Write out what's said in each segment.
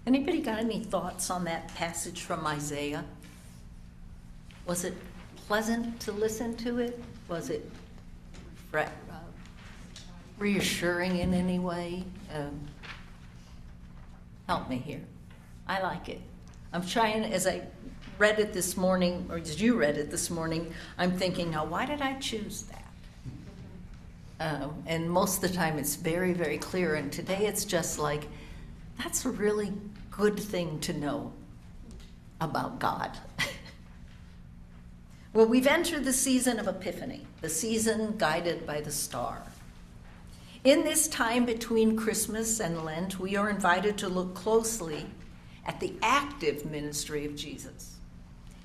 Anybody got any thoughts on that passage from Isaiah? Was it pleasant to listen to it? Was it reassuring in any way? Help me here. I like it. I'm trying, as I read it this morning, or as you read it this morning, I'm thinking, now why did I choose that? And most of the time it's very, very clear. And today it's just like, that's a really good thing to know about God. Well, we've entered the season of Epiphany, the season guided by the star. In this time between Christmas and Lent, we are invited to look closely at the active ministry of Jesus,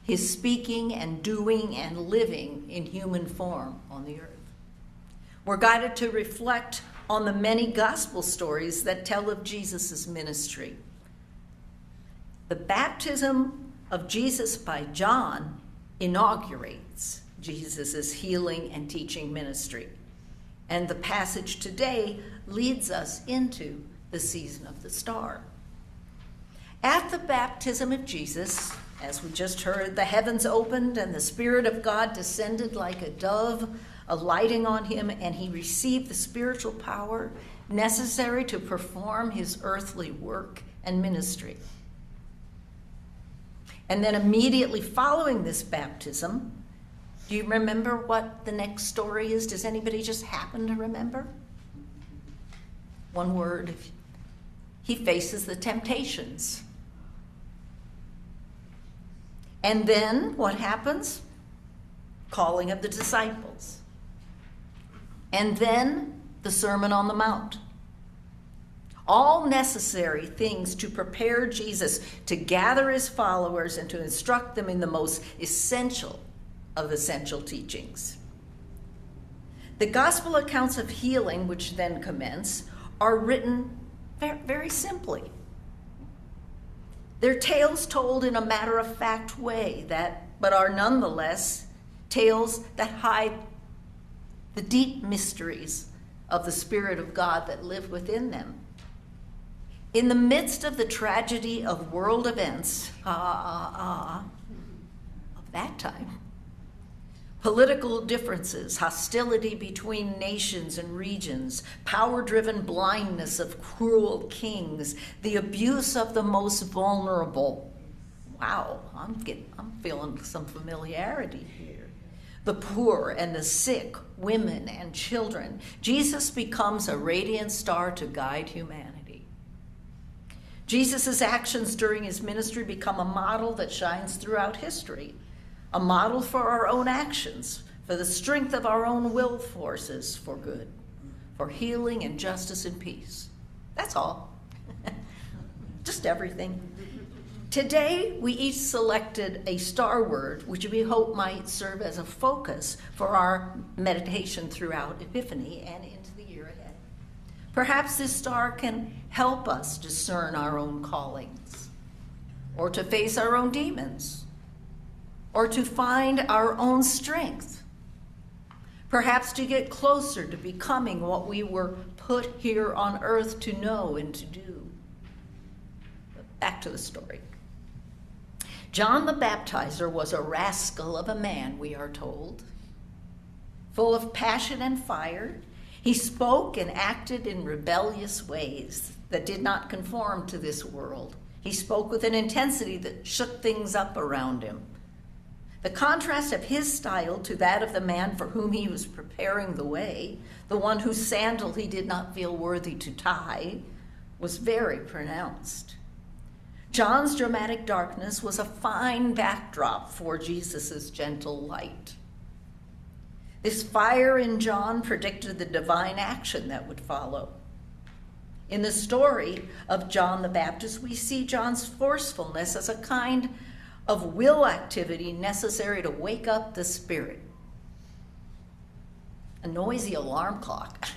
his speaking and doing and living in human form on the earth. We're guided to reflect on the many gospel stories that tell of Jesus' ministry. The baptism of Jesus by John inaugurates Jesus' healing and teaching ministry. And the passage today leads us into the season of the star. At the baptism of Jesus, as we just heard, the heavens opened and the Spirit of God descended like a dove, alighting on him, and he received the spiritual power necessary to perform his earthly work and ministry. And then immediately following this baptism, do you remember what the next story is? Does anybody just happen to remember? One word. He faces the temptations. And then what happens? Calling of the disciples. And then the Sermon on the Mount. All necessary things to prepare Jesus to gather his followers and to instruct them in the most essential of essential teachings. The gospel accounts of healing, which then commence, are written very simply. They're tales told in a matter-of-fact way but are nonetheless tales that hide the deep mysteries of the Spirit of God that live within them. In the midst of the tragedy of world events, of that time, political differences, hostility between nations and regions, power-driven blindness of cruel kings, the abuse of the most vulnerable. Wow, I'm feeling some familiarity here. The poor and the sick, women and children. Jesus becomes a radiant star to guide humanity. Jesus' actions during his ministry become a model that shines throughout history, a model for our own actions, for the strength of our own will forces for good, for healing and justice and peace. That's all. Just everything. Today, we each selected a star word, which we hope might serve as a focus for our meditation throughout Epiphany and into the year ahead. Perhaps this star can help us discern our own callings, or to face our own demons, or to find our own strength, perhaps to get closer to becoming what we were put here on earth to know and to do. But back to the story. John the Baptizer was a rascal of a man, we are told. Full of passion and fire, he spoke and acted in rebellious ways that did not conform to this world. He spoke with an intensity that shook things up around him. The contrast of his style to that of the man for whom he was preparing the way, the one whose sandal he did not feel worthy to tie, was very pronounced. John's dramatic darkness was a fine backdrop for Jesus' gentle light. This fire in John predicted the divine action that would follow. In the story of John the Baptist, we see John's forcefulness as a kind of will activity necessary to wake up the spirit. A noisy alarm clock.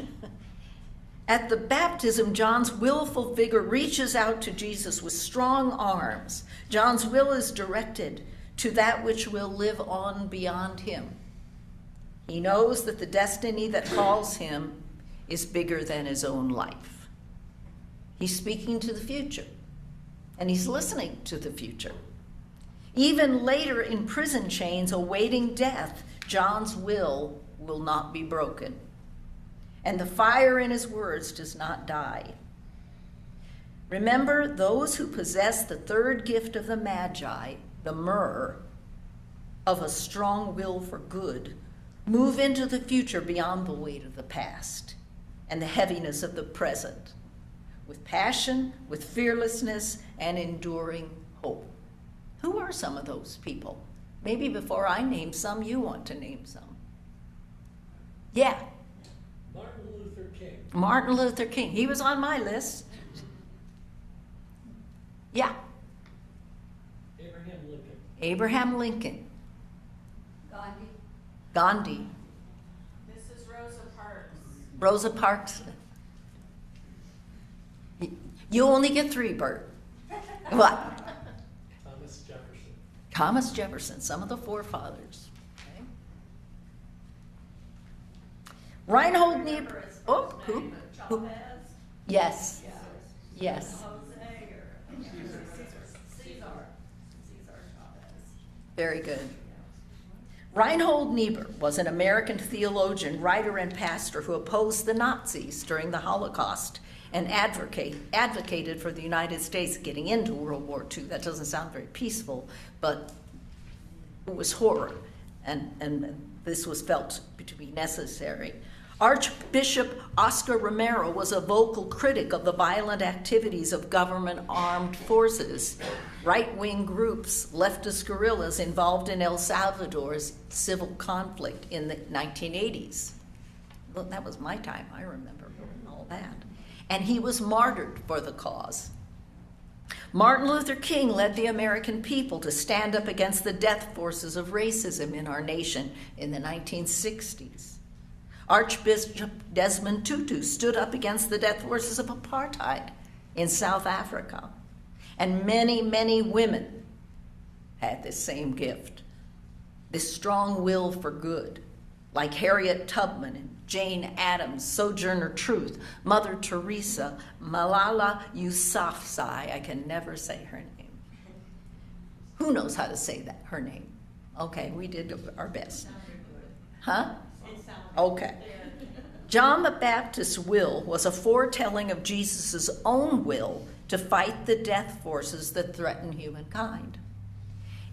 At the baptism, John's willful vigor reaches out to Jesus with strong arms. John's will is directed to that which will live on beyond him. He knows that the destiny that calls him is bigger than his own life. He's speaking to the future. and he's listening to the future. Even later in prison chains awaiting death, John's will not be broken. And the fire in his words does not die. Remember, those who possess the third gift of the Magi, the myrrh, of a strong will for good, move into the future beyond the weight of the past and the heaviness of the present, with passion, with fearlessness, and enduring hope. Who are some of those people? Maybe before I name some, you want to name some. Yeah. Martin Luther King. Martin Luther King. He was on my list. Yeah. Abraham Lincoln. Abraham Lincoln. Gandhi. Gandhi. Mrs. Rosa Parks. Rosa Parks. You only get 3, Bert. What? Thomas Jefferson. Thomas Jefferson, some of the forefathers. Okay. Reinhold Niebuhr. Oh, who? Who? Yes. Yes. Very good. Reinhold Niebuhr was an American theologian, writer, and pastor who opposed the Nazis during the Holocaust and advocated for the United States getting into World War II. That doesn't sound very peaceful, but it was horror, and this was felt to be necessary. Archbishop Oscar Romero was a vocal critic of the violent activities of government armed forces, right-wing groups, leftist guerrillas involved in El Salvador's civil conflict in the 1980s. Well, that was my time, I remember all that. And he was martyred for the cause. Martin Luther King led the American people to stand up against the death forces of racism in our nation in the 1960s. Archbishop Desmond Tutu stood up against the death forces of apartheid in South Africa. And many, many women had this same gift, this strong will for good, like Harriet Tubman and Jane Addams, Sojourner Truth, Mother Teresa, Malala Yousafzai. I can never say her name. Who knows how to say that, her name? Okay, we did our best. Huh? Okay. John the Baptist's will was a foretelling of Jesus' own will to fight the death forces that threaten humankind.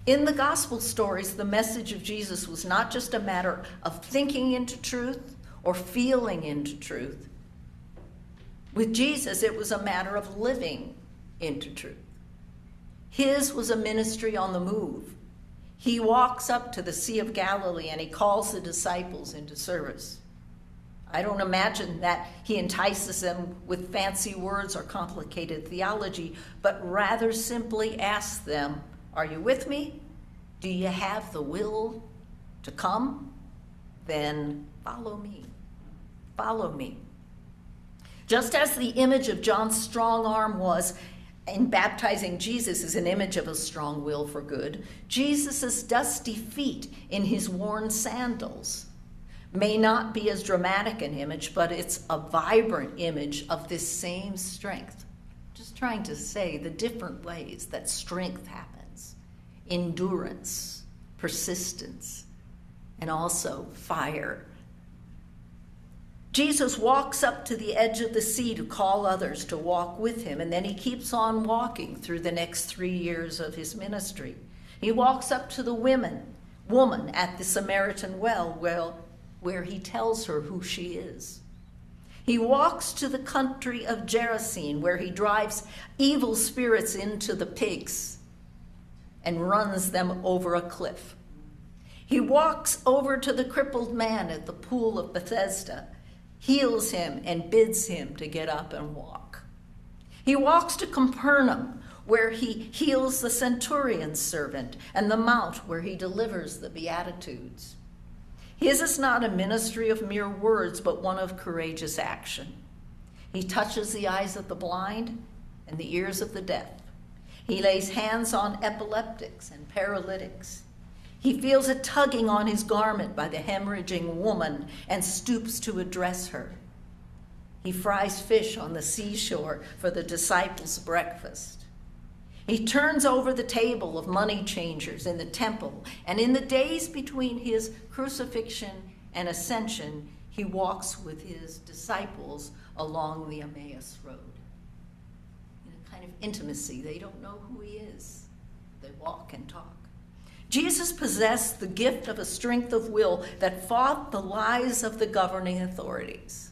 In the gospel stories, the message of Jesus was not just a matter of thinking into truth or feeling into truth. With Jesus, it was a matter of living into truth. His was a ministry on the move. He walks up to the Sea of Galilee and he calls the disciples into service. I don't imagine that he entices them with fancy words or complicated theology, but rather simply asks them, are you with me? Do you have the will to come? Then follow me. Follow me. Just as the image of John's strong arm was in baptizing Jesus is an image of a strong will for good, Jesus' dusty feet in his worn sandals may not be as dramatic an image, but it's a vibrant image of this same strength. Just trying to say the different ways that strength happens. Endurance, persistence, and also fire. Jesus walks up to the edge of the sea to call others to walk with him, and then he keeps on walking through the next 3 years of his ministry. He walks up to the woman at the Samaritan well where he tells her who she is. He walks to the country of Gerasene where he drives evil spirits into the pigs and runs them over a cliff. He walks over to the crippled man at the pool of Bethesda, heals him, and bids him to get up and walk. He walks to Capernaum, where he heals the centurion's servant, and the mount where he delivers the Beatitudes. His is not a ministry of mere words, but one of courageous action. He touches the eyes of the blind and the ears of the deaf. He lays hands on epileptics and paralytics. He feels a tugging on his garment by the hemorrhaging woman and stoops to address her. He fries fish on the seashore for the disciples' breakfast. He turns over the table of money changers in the temple, and in the days between his crucifixion and ascension, he walks with his disciples along the Emmaus Road. In a kind of intimacy, they don't know who he is. They walk and talk. Jesus possessed the gift of a strength of will that fought the lies of the governing authorities,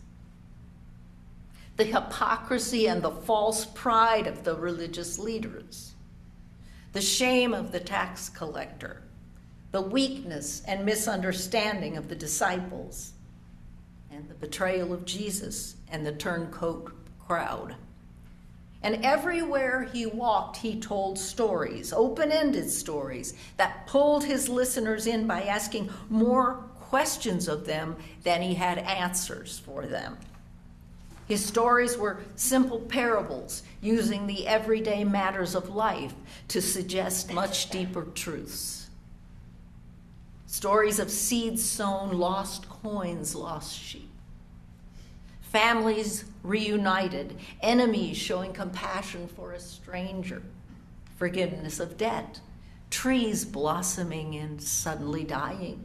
the hypocrisy and the false pride of the religious leaders, the shame of the tax collector, the weakness and misunderstanding of the disciples, and the betrayal of Jesus and the turncoat crowd. And everywhere he walked, he told stories, open-ended stories, that pulled his listeners in by asking more questions of them than he had answers for them. His stories were simple parables, using the everyday matters of life to suggest much deeper truths. Stories of seeds sown, lost coins, lost sheep. Families reunited, enemies showing compassion for a stranger, forgiveness of debt, trees blossoming and suddenly dying.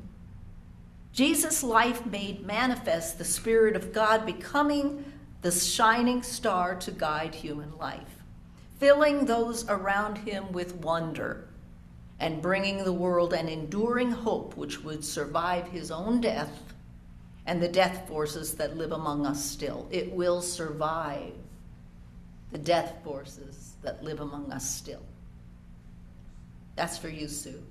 Jesus' life made manifest the Spirit of God becoming the shining star to guide human life, filling those around him with wonder and bringing the world an enduring hope which would survive his own death and the death forces that live among us still. It will survive the death forces that live among us still. That's for you, Sue.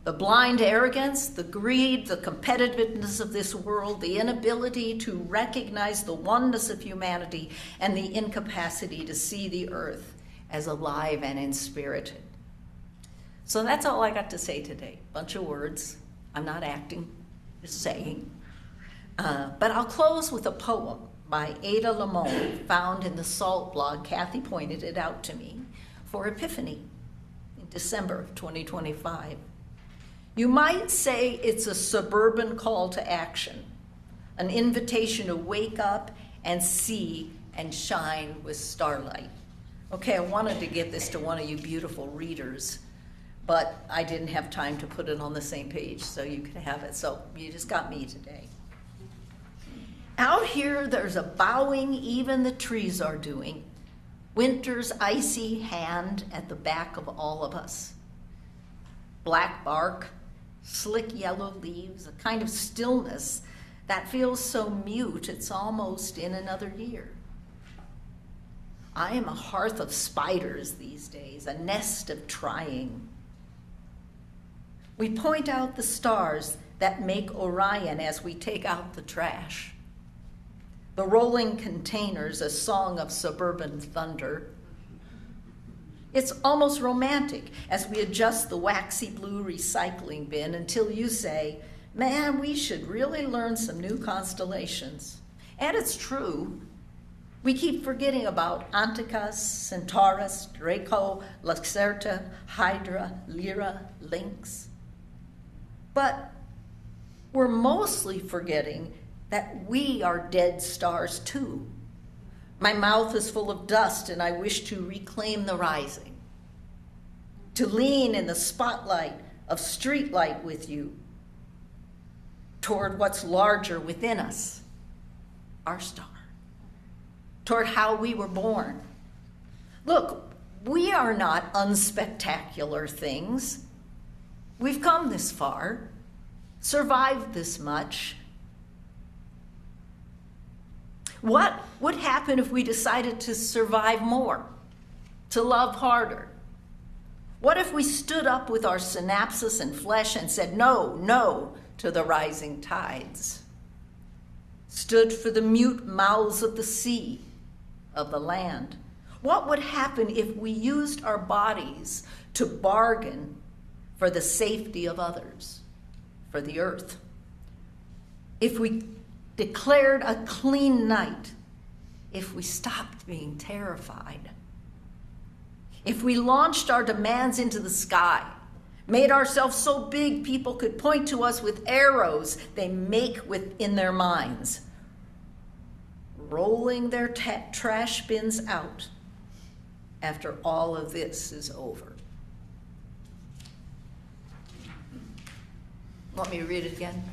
The blind arrogance, the greed, the competitiveness of this world, the inability to recognize the oneness of humanity, and the incapacity to see the earth as alive and inspirited. So that's all I got to say today. Bunch of words. I'm not acting. Saying. But I'll close with a poem by Ada Limon found in the SALT blog. Kathy pointed it out to me for Epiphany in December of 2025. You might say it's a suburban call to action, an invitation to wake up and see and shine with starlight. Okay, I wanted to get this to one of you beautiful readers, but I didn't have time to put it on the same page so you could have it. So you just got me today. Out here, there's a bowing even the trees are doing. Winter's icy hand at the back of all of us. Black bark, slick yellow leaves, a kind of stillness that feels so mute it's almost in another year. I am a hearth of spiders these days, a nest of trying. We point out the stars that make Orion as we take out the trash. The rolling containers, a song of suburban thunder. It's almost romantic as we adjust the waxy blue recycling bin until you say, man, we should really learn some new constellations. And it's true. We keep forgetting about Anticus, Centaurus, Draco, Lacerta, Hydra, Lyra, Lynx. But we're mostly forgetting that we are dead stars too. My mouth is full of dust and I wish to reclaim the rising, to lean in the spotlight of streetlight with you toward what's larger within us, our star, toward how we were born. Look, we are not unspectacular things. We've come this far, survived this much. What would happen if we decided to survive more, to love harder? What if we stood up with our synapses and flesh and said no, no to the rising tides? Stood for the mute mouths of the sea, of the land? What would happen if we used our bodies to bargain for the safety of others, for the earth? If we declared a clean night, if we stopped being terrified, if we launched our demands into the sky, made ourselves so big people could point to us with arrows they make within their minds, rolling their trash bins out, after all of this is over. Want me to read it again?